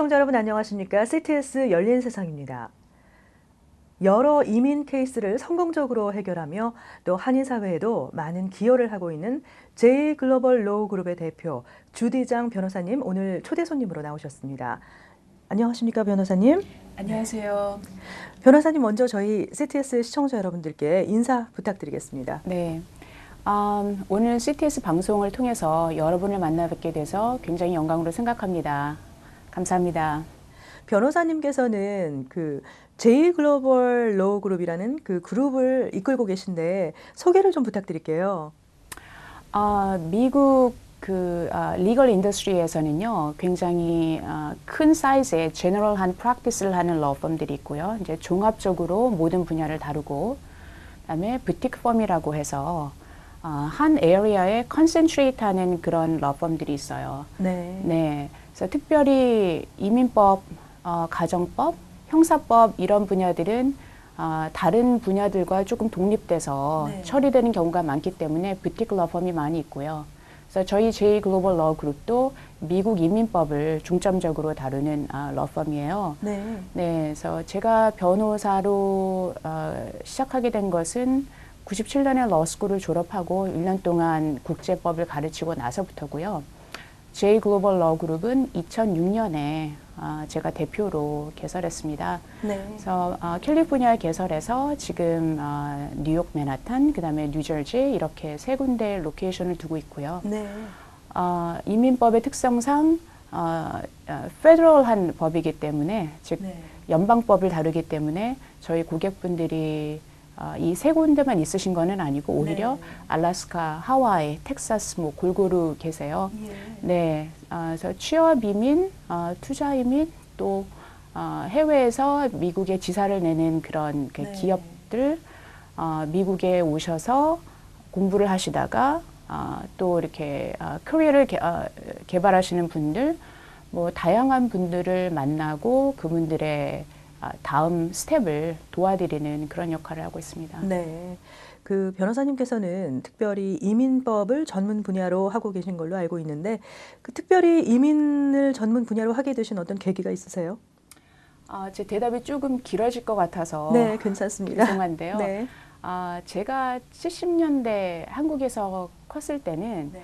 시청자 여러분 안녕하십니까? CTS 열린 세상입니다. 여러 이민 케이스를 성공적으로 해결하며 또 한인 사회에도 많은 기여를 하고 있는 J-글로벌 로우 그룹의 대표 주디장 변호사님 오늘 초대 손님으로 나오셨습니다. 안녕하십니까 변호사님? 안녕하세요. 변호사님 먼저 저희 CTS 시청자 여러분들께 인사 부탁드리겠습니다. 네. 오늘 CTS 방송을 통해서 여러분을 만나 뵙게 돼서 굉장히 영광으로 생각합니다. 감사합니다. 변호사님께서는 그 J-글로벌 로우 그룹이라는 그 그룹을 이끌고 계신데 소개를 좀 부탁드릴게요. 미국 리걸 인더스트리에서는요, 굉장히 큰 사이즈의 제너럴한 프랙티스를 하는 러펌들이 있고요. 이제 종합적으로 모든 분야를 다루고, 그다음에 부티크 펌이라고 해서 한 에리어에 컨센트레이트하는 그런 러펌들이 있어요. 네. 네. 그래서 특별히 이민법, 가정법, 형사법 이런 분야들은 다른 분야들과 조금 독립돼서 네. 처리되는 경우가 많기 때문에 부티크 러펌이 많이 있고요. 그래서 저희 J-글로벌 러 그룹도 미국 이민법을 중점적으로 다루는 러펌이에요. 네. 네, 그래서 제가 변호사로 시작하게 된 것은 97년에 러스쿨을 졸업하고 1년 동안 국제법을 가르치고 나서부터고요. J-글로벌 러 그룹은 2006년에 제가 대표로 개설했습니다. 네. 그래서 캘리포니아에 개설해서 지금 뉴욕 맨하탄, 그다음에 뉴저지 이렇게 세 군데 로케이션을 두고 있고요. 네. 이민법의 특성상 페더럴한 법이기 때문에 즉 네. 연방법을 다루기 때문에 저희 고객분들이 이 세 군데만 있으신 거는 아니고 오히려 네. 알래스카, 하와이, 텍사스 뭐 골고루 계세요. 예. 네, 그래서 취업 이민, 투자 이민 또 해외에서 미국에 지사를 내는 그런 그 네. 기업들 미국에 오셔서 공부를 하시다가 또 이렇게 커리어를 개발하시는 분들 뭐 다양한 분들을 만나고 그분들의 다음 스텝을 도와드리는 그런 역할을 하고 있습니다. 네. 그 변호사님께서는 특별히 이민법을 전문 분야로 하고 계신 걸로 알고 있는데 그 특별히 이민을 전문 분야로 하게 되신 어떤 계기가 있으세요? 제 대답이 조금 길어질 것 같아서 네, 괜찮습니다. 죄송한데요. 네. 제가 70년대 한국에서 컸을 때는 네.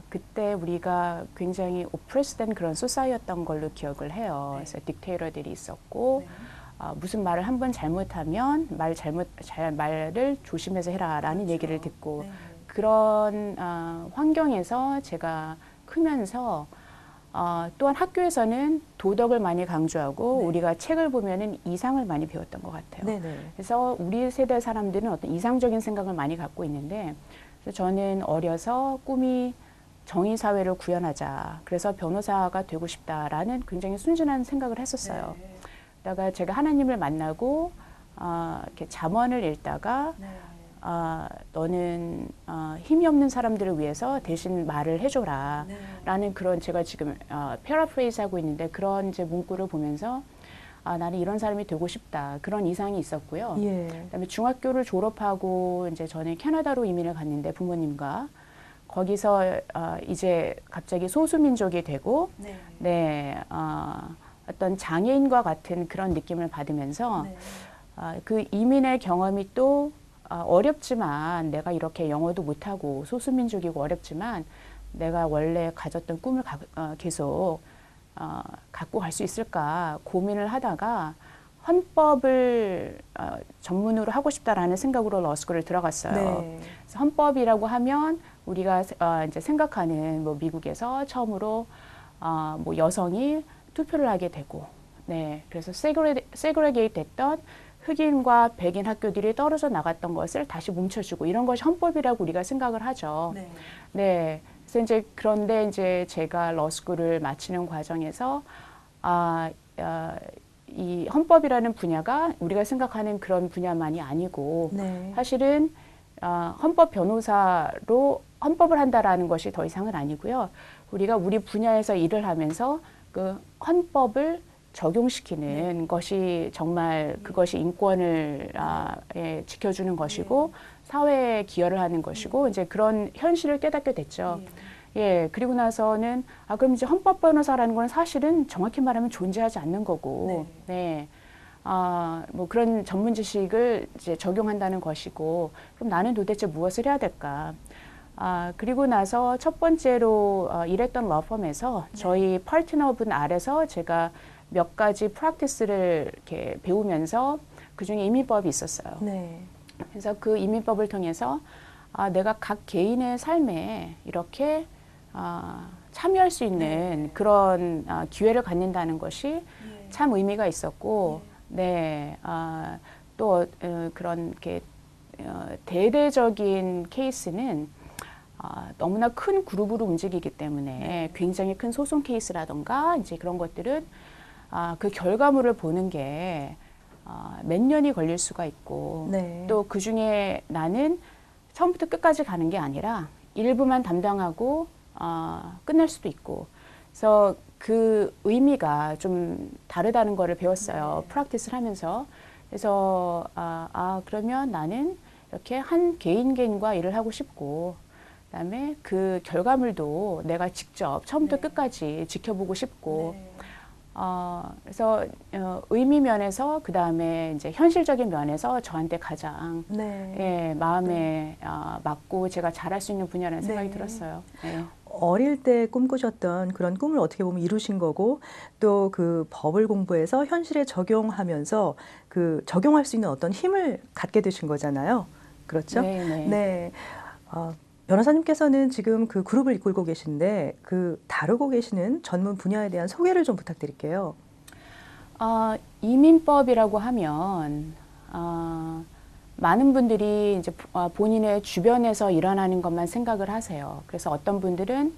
그때 우리가 굉장히 오프레스된 그런 소사이였던 걸로 기억을 해요. 네. 그래서 딕테이터들이 있었고 네. 무슨 말을 한 번 잘못하면 말을 조심해서 해라라는 그렇죠. 얘기를 듣고 네. 그런 환경에서 제가 크면서 또한 학교에서는 도덕을 많이 강조하고 네. 우리가 책을 보면은 이상을 많이 배웠던 것 같아요. 네네. 그래서 우리 세대 사람들은 어떤 이상적인 생각을 많이 갖고 있는데 그래서 저는 어려서 꿈이 정의사회를 구현하자. 그래서 변호사가 되고 싶다라는 굉장히 순진한 생각을 했었어요. 네. 그러다가 제가 하나님을 만나고 이렇게 잠언을 읽다가 네. 너는 힘이 없는 사람들을 위해서 대신 말을 해줘라. 네. 라는 그런 제가 지금 패러프레이즈 하고 있는데 그런 제 문구를 보면서 나는 이런 사람이 되고 싶다. 그런 이상이 있었고요. 예. 그다음에 중학교를 졸업하고 이제 저는 캐나다로 이민을 갔는데 부모님과 거기서 이제 갑자기 소수민족이 되고 네. 네, 어떤 장애인과 같은 그런 느낌을 받으면서 네. 그 이민의 경험이 또 어렵지만 내가 이렇게 영어도 못하고 소수민족이고 어렵지만 내가 원래 가졌던 꿈을 계속 갖고 갈 수 있을까 고민을 하다가 헌법을 전문으로 하고 싶다라는 생각으로 러스쿨을 들어갔어요. 네. 그래서 헌법이라고 하면 우리가 이제 생각하는 뭐 미국에서 처음으로 뭐 여성이 투표를 하게 되고, 네, 그래서 세그레게이트 됐던 흑인과 백인 학교들이 떨어져 나갔던 것을 다시 뭉쳐주고 이런 것이 헌법이라고 우리가 생각을 하죠. 네. 네. 그래서 이제 그런데 이제 제가 러스쿨을 마치는 과정에서 이 헌법이라는 분야가 우리가 생각하는 그런 분야만이 아니고 네. 사실은 헌법 변호사로 헌법을 한다라는 것이 더 이상은 아니고요. 우리가 우리 분야에서 일을 하면서 그 헌법을 적용시키는 것이 정말 그것이 인권을 지켜주는 것이고 사회에 기여를 하는 것이고 이제 그런 현실을 깨닫게 됐죠. 예, 그리고 나서는 그럼 이제 헌법 변호사라는 건 사실은 정확히 말하면 존재하지 않는 거고, 네. 뭐 그런 전문 지식을 이제 적용한다는 것이고, 그럼 나는 도대체 무엇을 해야 될까? 그리고 나서 첫 번째로 일했던 러펌에서 저희 파트너분 아래서 제가 몇 가지 프랙티스를 이렇게 배우면서 그중에 이민법이 있었어요. 네. 그래서 그 이민법을 통해서 내가 각 개인의 삶에 이렇게 참여할 수 있는 그런 기회를 갖는다는 것이 참 의미가 있었고, 네, 또 그런 이렇게 대대적인 케이스는 너무나 큰 그룹으로 움직이기 때문에 굉장히 큰 소송 케이스라던가 이제 그런 것들은 그 결과물을 보는 게 몇 년이 걸릴 수가 있고 네. 또 그 중에 나는 처음부터 끝까지 가는 게 아니라 일부만 담당하고 끝날 수도 있고 그래서 그 의미가 좀 다르다는 거를 배웠어요. 프랙티스를 하면서. 그래서 그러면 나는 이렇게 한 개인과 일을 하고 싶고 그다음에 그 결과물도 내가 직접 처음부터 끝까지 지켜보고 싶고 그래서 의미 면에서 그 다음에 이제 현실적인 면에서 저한테 가장 마음에 맞고 제가 잘할 수 있는 분야라는 생각이 들었어요. 네. 어릴 때 꿈꾸셨던 그런 꿈을 어떻게 보면 이루신 거고 또 그 법을 공부해서 현실에 적용하면서 그 적용할 수 있는 어떤 힘을 갖게 되신 거잖아요. 그렇죠? 네. 변호사님께서는 지금 그 그룹을 이끌고 계신데 그 다루고 계시는 전문 분야에 대한 소개를 좀 부탁드릴게요. 이민법이라고 하면 많은 분들이 이제 본인의 주변에서 일어나는 것만 생각을 하세요. 그래서 어떤 분들은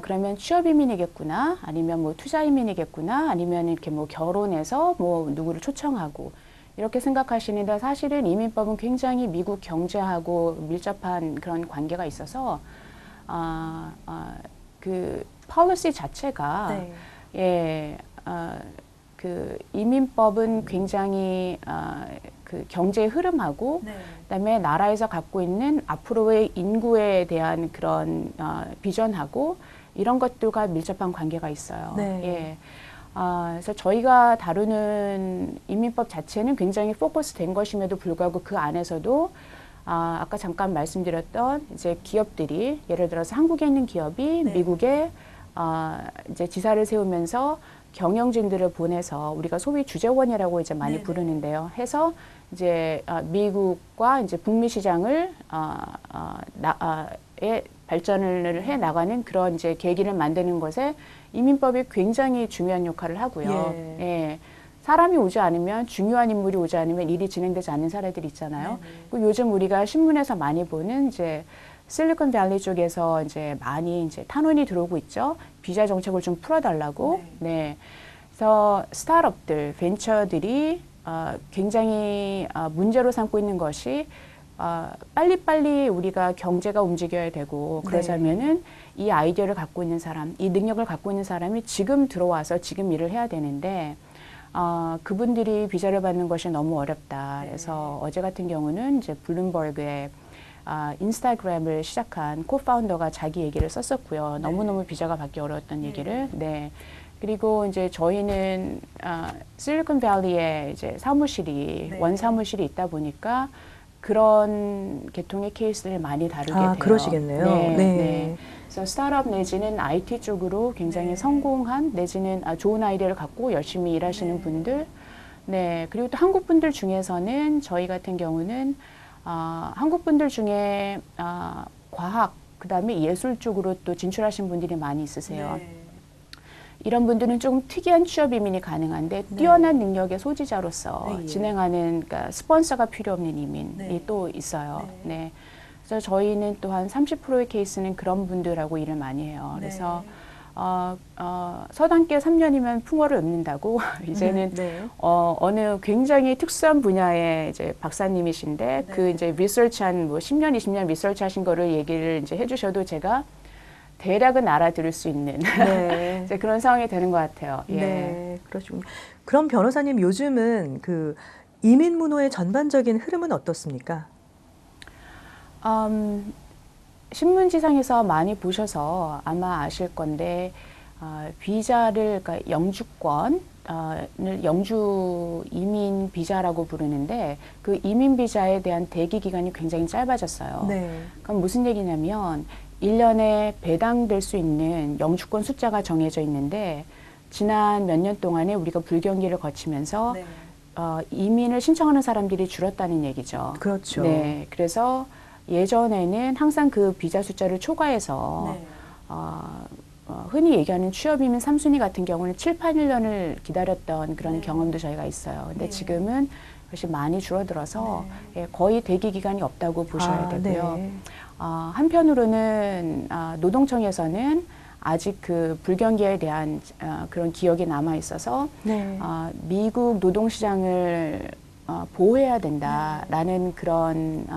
그러면 취업 이민이겠구나, 아니면 뭐 투자 이민이겠구나, 아니면 이렇게 뭐 결혼해서 뭐 누구를 초청하고 이렇게 생각하시는데 사실은 이민법은 굉장히 미국 경제하고 밀접한 그런 관계가 있어서 그 policy 자체가 그 이민법은 굉장히 그 경제의 흐름하고 그다음에 나라에서 갖고 있는 앞으로의 인구에 대한 그런 비전하고 이런 것들과 밀접한 관계가 있어요. 그래서 저희가 다루는 이민법 자체는 굉장히 포커스된 것임에도 불구하고 그 안에서도 아까 잠깐 말씀드렸던 이제 기업들이 예를 들어서 한국에 있는 기업이 미국에 이제 지사를 세우면서 경영진들을 보내서 우리가 소위 주재원이라고 이제 많이 부르는데요. 해서 이제 미국과 이제 북미 시장을 발전을 해 나가는 그런 이제 계기를 만드는 것에 이민법이 굉장히 중요한 역할을 하고요. 사람이 오지 않으면 중요한 인물이 오지 않으면 일이 진행되지 않는 사례들이 있잖아요. 그리고 요즘 우리가 신문에서 많이 보는 이제 실리콘밸리 쪽에서 이제 많이 이제 탄원이 들어오고 있죠. 비자 정책을 좀 풀어달라고. 그래서 스타트업들, 벤처들이 굉장히 문제로 삼고 있는 것이 빨리빨리 우리가 경제가 움직여야 되고 그러자면은 이 아이디어를 갖고 있는 사람, 이 능력을 갖고 있는 사람이 지금 들어와서 지금 일을 해야 되는데 그분들이 비자를 받는 것이 너무 어렵다. 그래서 어제 같은 경우는 이제 블룸버그의 인스타그램을 시작한 코파운더가 자기 얘기를 썼었고요. 너무너무 비자가 받기 어려웠던 얘기를. 그리고 이제 저희는 실리콘밸리에 이제 사무실이 원 사무실이 있다 보니까 그런 계통의 케이스를 많이 다루게 돼요. 그러시겠네요. 그래서 스타트업 내지는 IT 쪽으로 굉장히 성공한 내지는 좋은 아이디어를 갖고 열심히 일하시는 분들. 그리고 또 한국 분들 중에서는 저희 같은 경우는 한국 분들 중에 과학 그다음에 예술 쪽으로 또 진출하신 분들이 많이 있으세요. 이런 분들은 조금 특이한 취업 이민이 가능한데 뛰어난 능력의 소지자로서 진행하는 그러니까 스폰서가 필요 없는 이민이 또 있어요. 그래서 저희는 또한 30%의 케이스는 그런 분들하고 일을 많이 해요. 그래서 서당계 3년이면 풍어를 읊는다고 이제는 어느 굉장히 특수한 분야의 이제 박사님이신데 그 이제 리서치한 뭐 10년, 20년 리서치하신 거를 얘기를 이제 해주셔도 제가 대략은 알아들을 수 있는 이제 그런 상황이 되는 것 같아요. 그러시군요. 그럼 변호사님 요즘은 그 이민 문호의 전반적인 흐름은 어떻습니까? 신문지상에서 많이 보셔서 아마 아실 건데 비자를 그러니까 영주권 을 영주 이민 비자라고 부르는데 그 이민 비자에 대한 대기 기간이 굉장히 짧아졌어요. 네. 그럼 무슨 얘기냐면 1년에 배당될 수 있는 영주권 숫자가 정해져 있는데 지난 몇 년 동안에 우리가 불경기를 거치면서 네. 이민을 신청하는 사람들이 줄었다는 얘기죠. 그렇죠. 네, 그래서 예전에는 항상 그 비자 숫자를 초과해서 네. 흔히 얘기하는 취업이민 3순위 같은 경우는 7, 8년을 기다렸던 그런 네. 경험도 저희가 있어요. 근데 네. 지금은 그것이 많이 줄어들어서 예, 거의 대기 기간이 없다고 보셔야 되고요. 네. 한편으로는 노동청에서는 아직 그 불경기에 대한 그런 기억이 남아 있어서 네. 미국 노동시장을 보호해야 된다라는 그런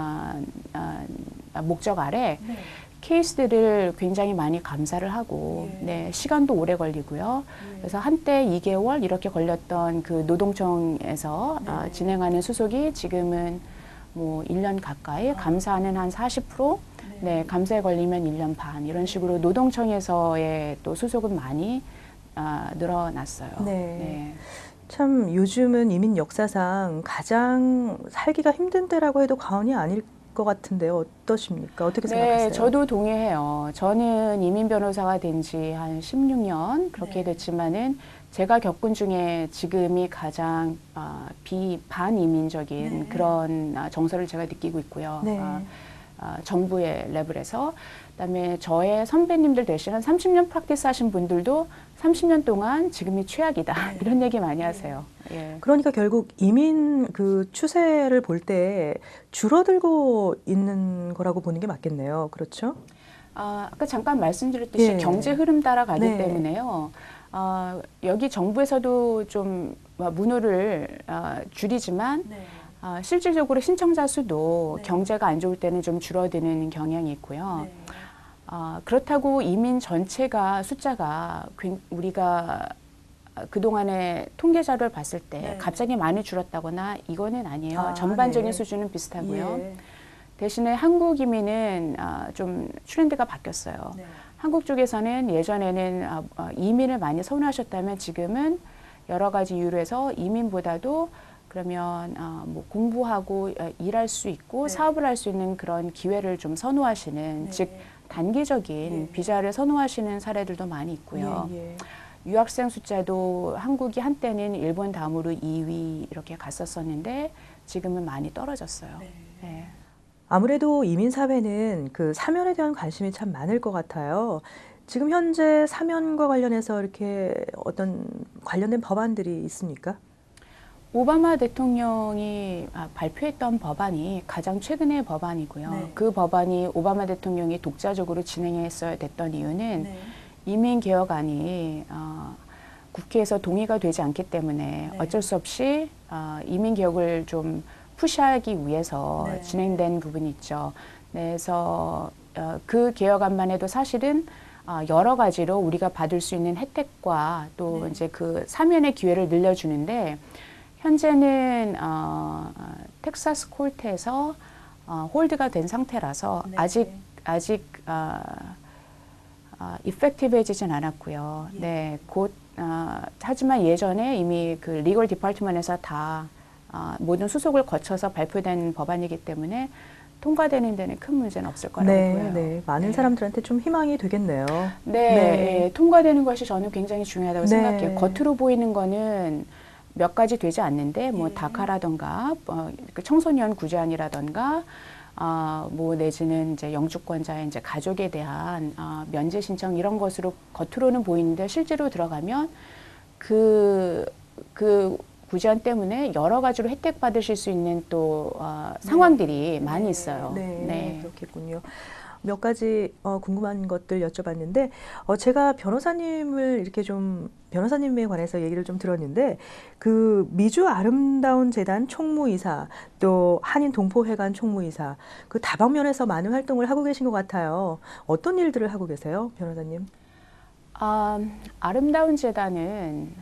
목적 아래 네. 케이스들을 굉장히 많이 감사를 하고 예. 네, 시간도 오래 걸리고요. 그래서 한때 2개월 이렇게 걸렸던 그 노동청에서 네. 진행하는 수속이 지금은 뭐 1년 가까이, 감사는 한 40%, 네, 감사에 걸리면 1년 반 이런 식으로 노동청에서의 또 수속은 많이 늘어났어요. 네. 참 요즘은 이민 역사상 가장 살기가 힘든 때라고 해도 과언이 아닐 것 같은데요. 어떠십니까? 어떻게 생각하세요? 네, 저도 동의해요. 저는 이민 변호사가 된 지 한 16년 그렇게 네. 됐지만은 제가 겪은 중에 지금이 가장 반이민적인 네. 그런 정서를 제가 느끼고 있고요. 네. 정부의 레벨에서. 그다음에 저의 선배님들 대신 한 30년 프랙티스 하신 분들도 30년 동안 지금이 최악이다. 네. 이런 얘기 많이 하세요. 예. 그러니까 결국 이민 그 추세를 볼 때 줄어들고 있는 거라고 보는 게 맞겠네요. 그렇죠? 아까 잠깐 말씀드렸듯이 예. 경제 흐름 따라가기 네. 때문에요. 여기 정부에서도 좀 문호를 줄이지만 실질적으로 신청자 수도 네. 경제가 안 좋을 때는 좀 줄어드는 경향이 있고요. 네. 그렇다고 이민 전체가 숫자가 우리가 그동안의 통계 자료를 봤을 때 네. 갑자기 많이 줄었다거나 이거는 아니에요. 전반적인 네. 수준은 비슷하고요. 예. 대신에 한국 이민은 좀 트렌드가 바뀌었어요. 네. 한국 쪽에서는 예전에는 이민을 많이 선호하셨다면 지금은 여러 가지 이유로 해서 이민보다도 그러면 뭐 공부하고 일할 수 있고 네. 사업을 할 수 있는 그런 기회를 좀 선호하시는 네. 즉 단기적인 예. 비자를 선호하시는 사례들도 많이 있고요. 예. 유학생 숫자도 한국이 한때는 일본 다음으로 2위 이렇게 갔었었는데 지금은 많이 떨어졌어요. 네. 아무래도 이민 사회는 그 사면에 대한 관심이 참 많을 것 같아요. 지금 현재 사면과 관련해서 이렇게 어떤 관련된 법안들이 있습니까? 오바마 대통령이 발표했던 법안이 가장 최근의 법안이고요. 네. 그 법안이 오바마 대통령이 독자적으로 진행했어야 됐던 이유는 네. 이민 개혁안이 국회에서 동의가 되지 않기 때문에 네. 어쩔 수 없이 이민 개혁을 좀 푸시하기 위해서 네. 진행된 부분이 있죠. 네, 그래서 그 개혁안만 해도 사실은 여러 가지로 우리가 받을 수 있는 혜택과 또 네. 이제 그 사면의 기회를 늘려주는데 현재는 텍사스 콜트에서 홀드가 된 상태라서 네. 아직 이펙티브해지진 않았고요. 예. 네, 곧 하지만 예전에 이미 그 리걸 디파트먼트에서 다 모든 수속을 거쳐서 발표된 법안이기 때문에 통과되는 데는 큰 문제는 없을 거라고 보여요. 네. 많은 네. 사람들한테 좀 희망이 되겠네요. 네, 통과되는 것이 저는 굉장히 중요하다고 네. 생각해요. 겉으로 보이는 거는 몇 가지 되지 않는데 뭐 예. 다카라던가 그 청소년 구제안이라던가 뭐 내지는 이제 영주권자의 이제 가족에 대한 면제 신청 이런 것으로 겉으로는 보이는데 실제로 들어가면 그 구제안 때문에 여러 가지로 혜택 받으실 수 있는 또 상황들이 많이 있어요. 네. 그렇겠군요. 몇 가지 궁금한 것들 여쭤봤는데 제가 변호사님을 이렇게 좀 변호사님에 관해서 얘기를 좀 들었는데 그 미주 아름다운 재단 총무이사 또 한인 동포회관 총무이사 그 다방면에서 많은 활동을 하고 계신 것 같아요. 어떤 일들을 하고 계세요, 변호사님? 아름다운 재단은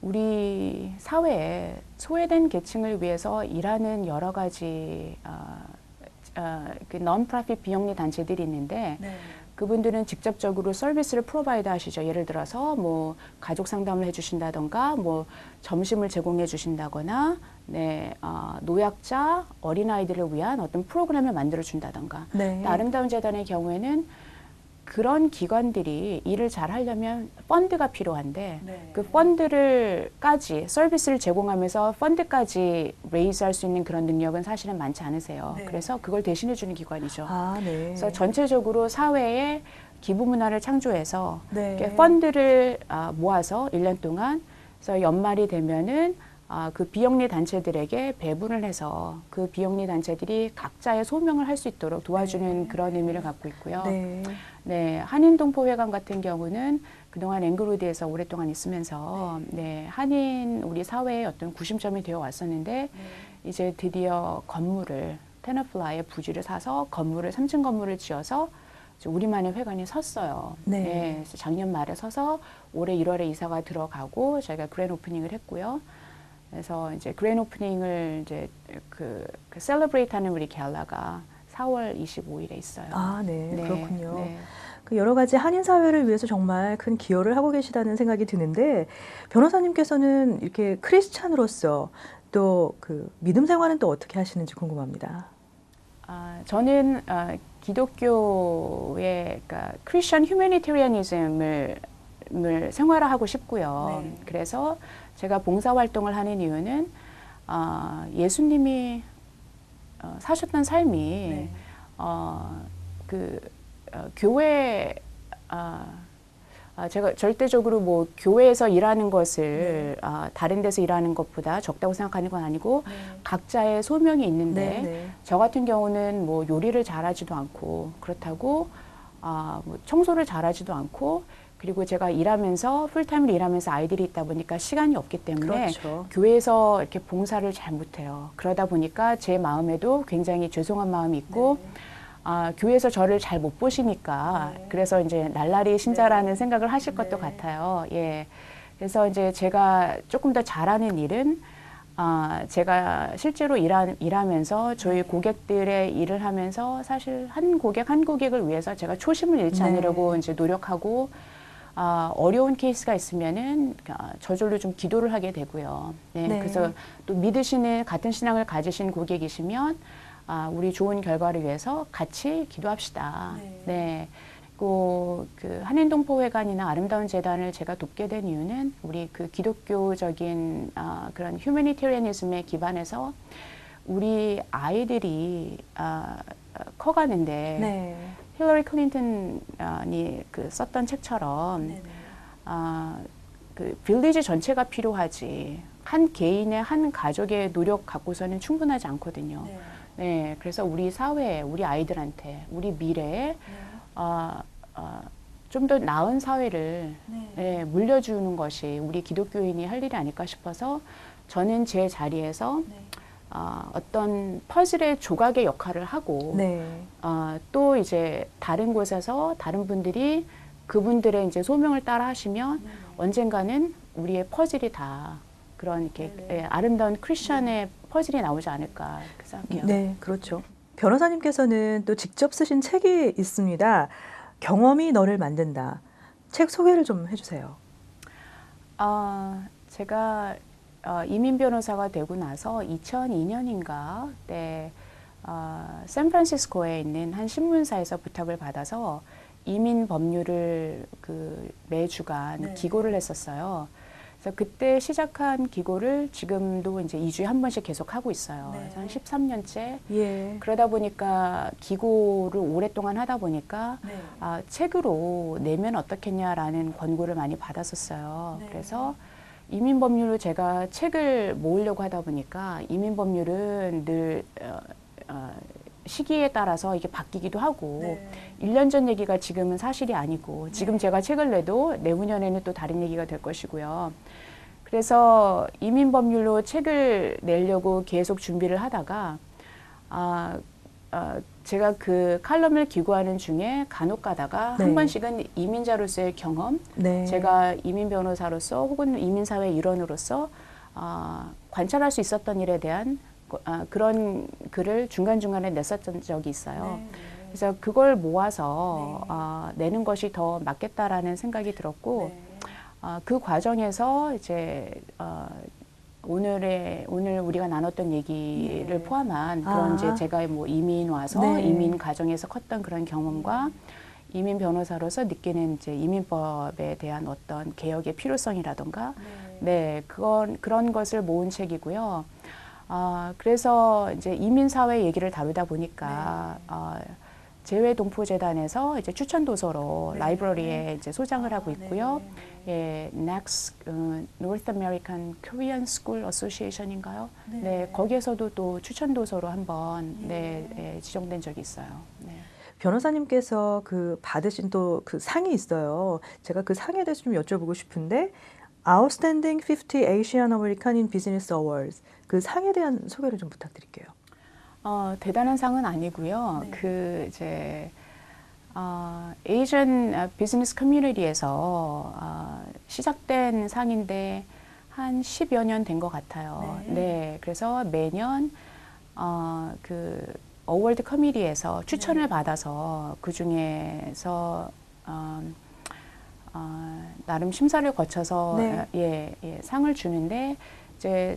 우리 사회에 소외된 계층을 위해서 일하는 여러 가지 그 non-profit 비영리 단체들이 있는데 네. 그분들은 직접적으로 서비스를 프로바이드 하시죠. 예를 들어서 뭐 가족 상담을 해주신다던가, 뭐 점심을 제공해 주신다거나, 네, 노약자, 어린아이들을 위한 어떤 프로그램을 만들어 준다던가. 네. 아름다운 재단의 경우에는 그런 기관들이 일을 잘 하려면 펀드가 필요한데 네. 그 펀드를까지 서비스를 제공하면서 펀드까지 레이즈 할 수 있는 그런 능력은 사실은 많지 않으세요. 네. 그래서 그걸 대신해 주는 기관이죠. 아, 네. 그래서 전체적으로 사회에 기부 문화를 창조해서 네. 이렇게 펀드를 모아서 1년 동안 그래서 연말이 되면은 그 비영리 단체들에게 배분을 해서 그 비영리 단체들이 각자의 소명을 할 수 있도록 도와주는 네. 그런 의미를 갖고 있고요. 네. 네, 한인동포회관 같은 경우는 그동안 앵그로드에서 오랫동안 있으면서 네, 한인 우리 사회의 어떤 구심점이 되어 왔었는데 이제 드디어 건물을 테너플라이의 부지를 사서 건물을 3층 건물을 지어서 이제 우리만의 회관이 섰어요. 네. 그래서 작년 말에 서서 올해 1월에 이사가 들어가고 저희가 그랜 오프닝을 했고요. 그래서 이제 그랜 오프닝을 이제 그 셀러브레이트하는 우리 갤라가 4월 25일에 있어요. 아, 네. 그렇군요. 네. 그 여러 가지 한인 사회를 위해서 정말 큰 기여를 하고 계시다는 생각이 드는데 변호사님께서는 이렇게 크리스찬으로서 또 그 믿음 생활은 또 어떻게 하시는지 궁금합니다. 저는 기독교의 그러니까 크리스천 휴머니테리아니즘을 생활화하고 싶고요. 네. 그래서 제가 봉사활동을 하는 이유는 예수님이 사셨던 삶이 네. 교회 제가 절대적으로 뭐 교회에서 일하는 것을 다른 데서 일하는 것보다 적다고 생각하는 건 아니고 각자의 소명이 있는데 네, 네. 저 같은 경우는 뭐 요리를 잘하지도 않고 그렇다고 뭐 청소를 잘하지도 않고 그리고 제가 일하면서 풀타임으로 일하면서 아이들이 있다 보니까 시간이 없기 때문에 그렇죠. 교회에서 이렇게 봉사를 잘 못해요. 그러다 보니까 제 마음에도 굉장히 죄송한 마음이 있고 교회에서 저를 잘 못 보시니까 그래서 이제 날라리 신자라는 생각을 하실 것도 같아요. 예. 그래서 이제 제가 조금 더 잘하는 일은 제가 실제로 일하면서 저희 고객들의 일을 하면서 사실 한 고객을 위해서 제가 초심을 잃지 않으려고 이제 노력하고 어려운 케이스가 있으면은 저절로 좀 기도를 하게 되고요. 네. 네. 그래서 또 믿으시는 같은 신앙을 가지신 고객이시면 우리 좋은 결과를 위해서 같이 기도합시다. 네. 그 한인동포회관이나 아름다운 재단을 제가 돕게 된 이유는 우리 그 기독교적인 그런 휴머니테리아니즘에 기반해서 우리 아이들이 커가는데 네. 힐러리 클린턴이 그 썼던 책처럼 그 빌리지 전체가 필요하지 한 개인의 한 가족의 노력 갖고서는 충분하지 않거든요. 네, 그래서 우리 사회에 우리 아이들한테 우리 미래에 좀 더 나은 사회를 물려주는 것이 우리 기독교인이 할 일이 아닐까 싶어서 저는 제 자리에서 어떤 퍼즐의 조각의 역할을 하고 또 이제 다른 곳에서 다른 분들이 그분들의 이제 소명을 따라 하시면 언젠가는 우리의 퍼즐이 다 그런 이렇게 아름다운 크리스천의 퍼즐이 나오지 않을까 이렇게 생각해요. 네, 그렇죠. 변호사님께서는 또 직접 쓰신 책이 있습니다. 경험이 너를 만든다. 책 소개를 좀 해주세요. 제가 이민 변호사가 되고 나서 2002년인가 때 샌프란시스코에 있는 한 신문사에서 부탁을 받아서 이민 법률을 그 매주간 기고를 했었어요. 그래서 그때 시작한 기고를 지금도 이제 2주에 한 번씩 계속 하고 있어요. 그래서 한 13년째. 예. 그러다 보니까 기고를 오랫동안 하다 보니까 책으로 내면 어떻겠냐라는 권고를 많이 받았었어요. 그래서 이민 법률로 제가 책을 모으려고 하다 보니까 이민 법률은 늘 시기에 따라서 이게 바뀌기도 하고 1년 전 얘기가 지금은 사실이 아니고 지금 제가 책을 내도 내후년에는 또 다른 얘기가 될 것이고요. 그래서 이민 법률로 책을 내려고 계속 준비를 하다가 제가 그 칼럼을 기고하는 중에 간혹 가다가 한 번씩은 이민자로서의 경험, 제가 이민 변호사로서 혹은 이민사회 일원으로서 관찰할 수 있었던 일에 대한 그런 글을 중간중간에 냈었던 적이 있어요. 네. 그래서 그걸 모아서 네. 내는 것이 더 맞겠다라는 생각이 들었고, 그 과정에서 이제 오늘 우리가 나눴던 얘기를 네. 포함한 그런 이제 제가 뭐 이민 와서 네. 이민 가정에서 컸던 그런 경험과 이민 변호사로서 느끼는 이제 이민법에 대한 어떤 개혁의 필요성이라던가, 네, 그런 것을 모은 책이고요. 그래서 이제 이민 사회 얘기를 다루다 보니까 재외동포재단에서 이제 추천 도서로 라이브러리에 이제 소장을 하고 있고요. 예, Next North American Korean School Association인가요? 네, 거기에서도 또 추천 도서로 한번 지정된 적이 있어요. 네. 변호사님께서 그 받으신 또 그 상이 있어요. 제가 그 상에 대해서 좀 여쭤보고 싶은데 Outstanding 50 Asian American in Business Awards 그 상에 대한 소개를 좀 부탁드릴게요. 대단한 상은 아니고요. 그 이제 에이전 비즈니스 커뮤니티에서 시작된 상인데 한 10여 년 된 것 같아요. 네, 그래서 매년 그 어워드 커미티에서 추천을 받아서 그 중에서 나름 심사를 거쳐서 상을 주는데 이제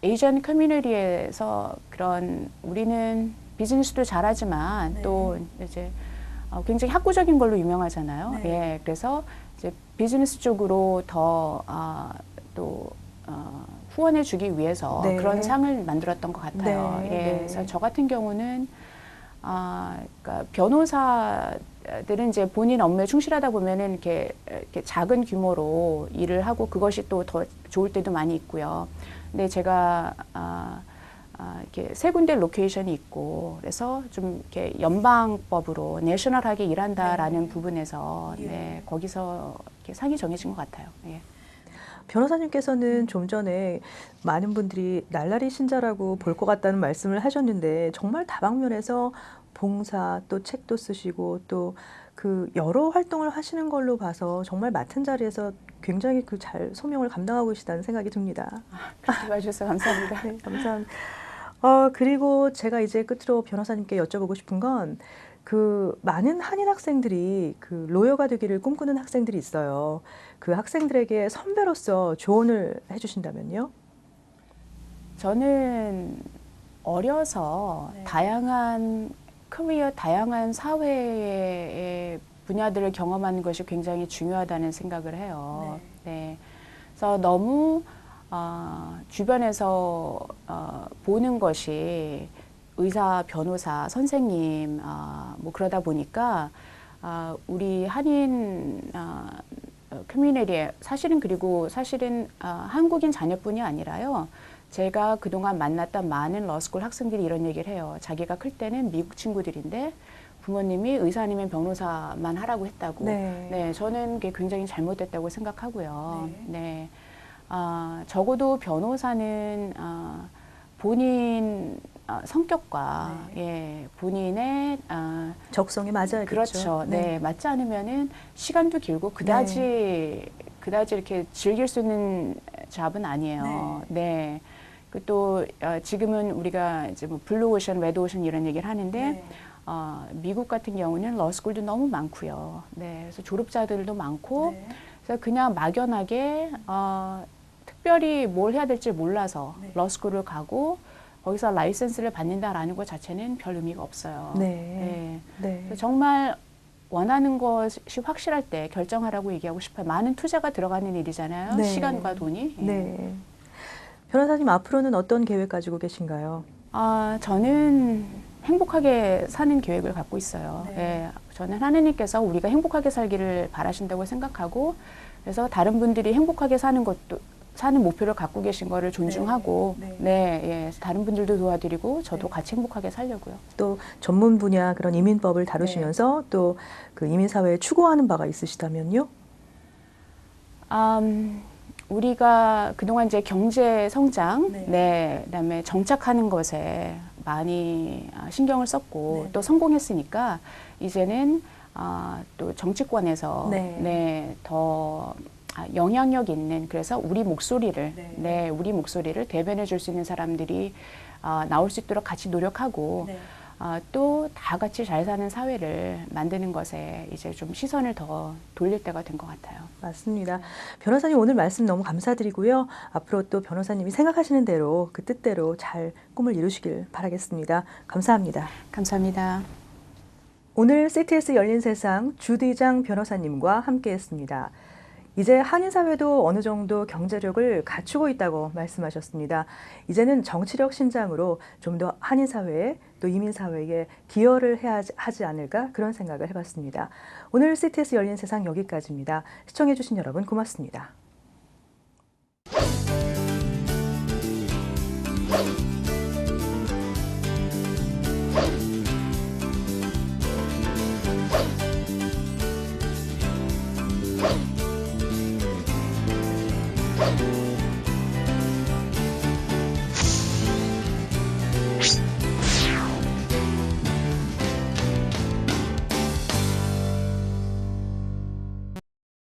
에이전 커뮤니티에서 그런 우리는 비즈니스도 잘하지만 또 이제 굉장히 학구적인 걸로 유명하잖아요. 예, 그래서 이제 비즈니스 쪽으로 더 또 후원해주기 위해서 그런 상을 만들었던 것 같아요. 예, 그래서 저 같은 경우는 그러니까 변호사들은 이제 본인 업무에 충실하다 보면은 이렇게 작은 규모로 일을 하고 그것이 또 더 좋을 때도 많이 있고요. 근데 제가 이렇게 세 군데 로케이션이 있고 그래서 좀 이렇게 연방법으로 내셔널하게 일한다라는 부분에서 거기서 이렇게 상이 정해진 것 같아요. 예. 변호사님께서는 좀 전에 많은 분들이 날라리 신자라고 볼 것 같다는 말씀을 하셨는데 정말 다방면에서 봉사 또 책도 쓰시고 또 그 여러 활동을 하시는 걸로 봐서 정말 맡은 자리에서 굉장히 그 잘 소명을 감당하고 계시다는 생각이 듭니다. 그렇게 봐주셔서 감사합니다. 네, 감사합니다. 그리고 제가 이제 끝으로 변호사님께 여쭤보고 싶은 건 그 많은 한인 학생들이 그 로여가 되기를 꿈꾸는 학생들이 있어요. 그 학생들에게 선배로서 조언을 해주신다면요? 저는 어려서 다양한 커리어, 다양한 사회의 분야들을 경험하는 것이 굉장히 중요하다는 생각을 해요. 네. 그래서 너무 주변에서 보는 것이 의사, 변호사, 선생님 뭐 그러다 보니까 우리 한인 커뮤니티에 사실은 한국인 자녀뿐이 아니라요. 제가 그동안 만났던 많은 러스쿨 학생들이 이런 얘기를 해요. 자기가 클 때는 미국 친구들인데 부모님이 의사 아니면 변호사만 하라고 했다고. 네, 저는 그게 굉장히 잘못됐다고 생각하고요. 네, 적어도 변호사는 본인 성격과 본인의 적성에 맞아야겠죠. 그렇죠. 네, 맞지 않으면은 시간도 길고 그다지 이렇게 즐길 수 있는 잡은 아니에요. 네. 또 지금은 우리가 이제 뭐 블루 오션, 레드 오션 이런 얘기를 하는데 미국 같은 경우는 러스쿨도 너무 많고요. 네, 그래서 졸업자들도 많고 그래서 그냥 막연하게 특별히 뭘 해야 될지 몰라서 러스쿨을 가고 거기서 라이센스를 받는다라는 것 자체는 별 의미가 없어요. 그래서 정말 원하는 것이 확실할 때 결정하라고 얘기하고 싶어요. 많은 투자가 들어가는 일이잖아요. 시간과 돈이. 네. 변호사님 앞으로는 어떤 계획 가지고 계신가요? 저는 행복하게 사는 계획을 갖고 있어요. 저는 하느님께서 우리가 행복하게 살기를 바라신다고 생각하고 그래서 다른 분들이 행복하게 사는 목표를 갖고 계신 거를 존중하고 다른 분들도 도와드리고 저도 같이 행복하게 살려고요. 또 전문 분야 그런 이민법을 다루시면서 또 그 이민 사회에 추구하는 바가 있으시다면요? 우리가 그동안 이제 경제 성장, 그다음에 정착하는 것에 많이 신경을 썼고 또 성공했으니까 이제는 또 정치권에서 더 영향력 있는, 그래서 우리 목소리를, 네. 우리 목소리를 대변해 줄 수 있는 사람들이 나올 수 있도록 같이 노력하고 네. 또 다 같이 잘 사는 사회를 만드는 것에 이제 좀 시선을 더 돌릴 때가 된 것 같아요. 맞습니다. 변호사님 오늘 말씀 너무 감사드리고요. 앞으로 또 변호사님이 생각하시는 대로 그 뜻대로 잘 꿈을 이루시길 바라겠습니다. 감사합니다. 감사합니다. 오늘 CTS 열린 세상 주디장 변호사님과 함께했습니다. 이제 한인사회도 어느 정도 경제력을 갖추고 있다고 말씀하셨습니다. 이제는 정치력 신장으로 좀 더 한인사회에 또 이민사회에 기여를 해야 하지 않을까 그런 생각을 해봤습니다. 오늘 CTS 열린 세상 여기까지입니다. 시청해주신 여러분 고맙습니다.